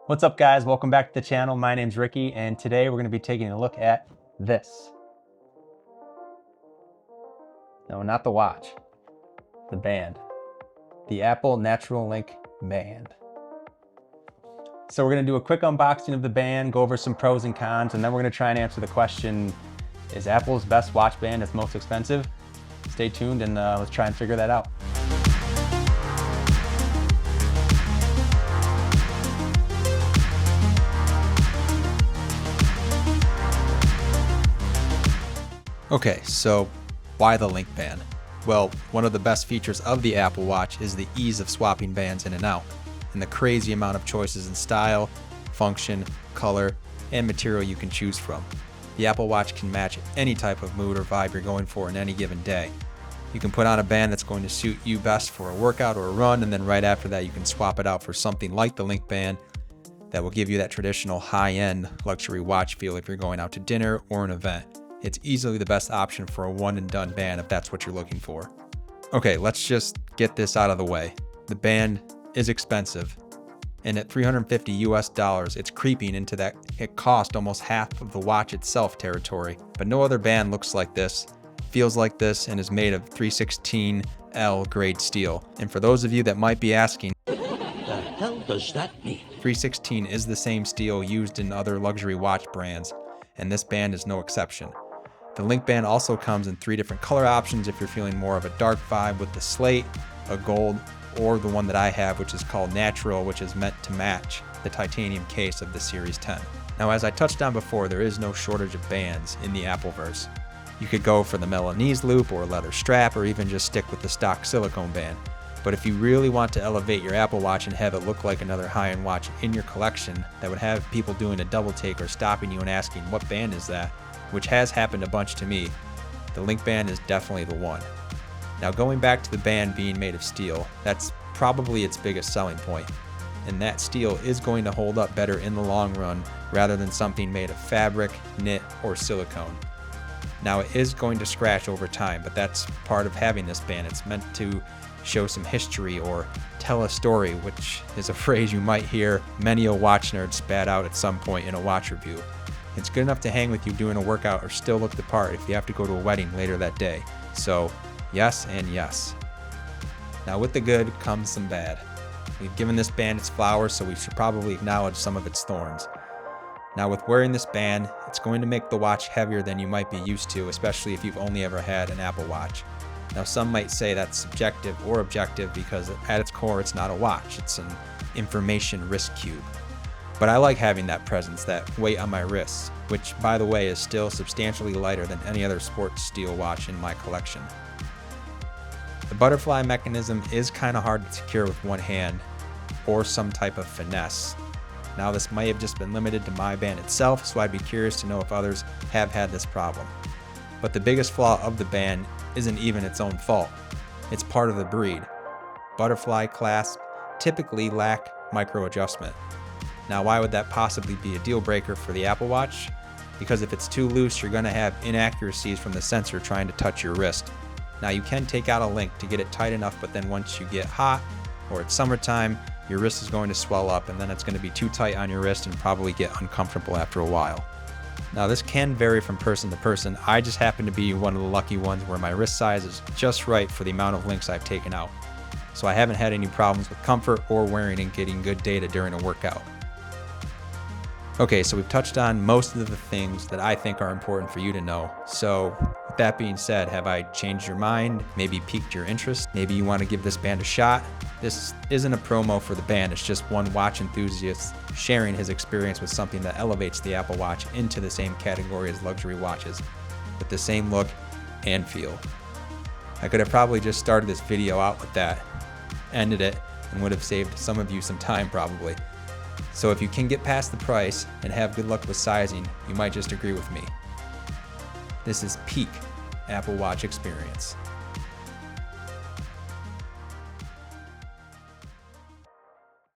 What's up guys, welcome back to the channel. My name's Ricky and today we're going to be taking a look at this. No, not the watch, the band. The Apple Natural Link band. So we're going to do a quick unboxing of the band, go over some pros and cons, and then we're going to try and answer the question, is Apple's best watch band its most expensive? Stay tuned and let's try and figure that out. Okay, so why the Link band? Well, one of the best features of the Apple Watch is the ease of swapping bands in and out, and the crazy amount of choices in style, function, color, and material you can choose from. The Apple Watch can match any type of mood or vibe you're going for in any given day. You can put on a band that's going to suit you best for a workout or a run, and then right after that you can swap it out for something like the Link band that will give you that traditional high-end luxury watch feel if you're going out to dinner or an event. It's easily the best option for a one and done band if that's what you're looking for. Okay, let's just get this out of the way. The band is expensive, and at $350 US, it's creeping into that it cost almost half of the watch itself territory. But no other band looks like this, feels like this, and is made of 316L grade steel. And for those of you that might be asking, what the hell does that mean? 316 is the same steel used in other luxury watch brands, and this band is no exception. The Link band also comes in 3 different color options if you're feeling more of a dark vibe with the slate, a gold, or the one that I have, which is called Natural, which is meant to match the titanium case of the Series 10. Now, as I touched on before, there is no shortage of bands in the Appleverse. You could go for the Milanese loop or a leather strap, or even just stick with the stock silicone band. But if you really want to elevate your Apple Watch and have it look like another high-end watch in your collection that would have people doing a double take or stopping you and asking, what band is that? Which has happened a bunch to me, the Link band is definitely the one. Now, going back to the band being made of steel, that's probably its biggest selling point, and that steel is going to hold up better in the long run rather than something made of fabric, knit, or silicone. Now, it is going to scratch over time, but that's part of having this band. It's meant to show some history or tell a story, which is a phrase you might hear many a watch nerd spat out at some point in a watch review. It's good enough to hang with you doing a workout or still look the part if you have to go to a wedding later that day. So, yes and yes. Now, with the good comes some bad. We've given this band its flowers, so we should probably acknowledge some of its thorns. Now, with wearing this band, it's going to make the watch heavier than you might be used to, especially if you've only ever had an Apple Watch. Now, some might say that's subjective or objective because at its core, it's not a watch. It's an information wrist cube. But I like having that presence, that weight on my wrists, which, by the way, is still substantially lighter than any other sports steel watch in my collection. The butterfly mechanism is kind of hard to secure with one hand, or some type of finesse. Now, this might have just been limited to my band itself, so I'd be curious to know if others have had this problem. But the biggest flaw of the band isn't even its own fault. It's part of the breed. Butterfly clasps typically lack micro adjustment. Now, why would that possibly be a deal breaker for the Apple Watch? Because if it's too loose, you're going to have inaccuracies from the sensor trying to touch your wrist. Now, you can take out a link to get it tight enough, but then once you get hot or it's summertime, your wrist is going to swell up and then it's going to be too tight on your wrist and probably get uncomfortable after a while. Now, this can vary from person to person. I just happen to be one of the lucky ones where my wrist size is just right for the amount of links I've taken out. So I haven't had any problems with comfort or wearing and getting good data during a workout. Okay, so we've touched on most of the things that I think are important for you to know. So with that being said, have I changed your mind? Maybe piqued your interest? Maybe you want to give this band a shot? This isn't a promo for the band. It's just one watch enthusiast sharing his experience with something that elevates the Apple Watch into the same category as luxury watches with the same look and feel. I could have probably just started this video out with that, ended it, and would have saved some of you some time probably. So if you can get past the price and have good luck with sizing, you might just agree with me. This is peak Apple Watch experience.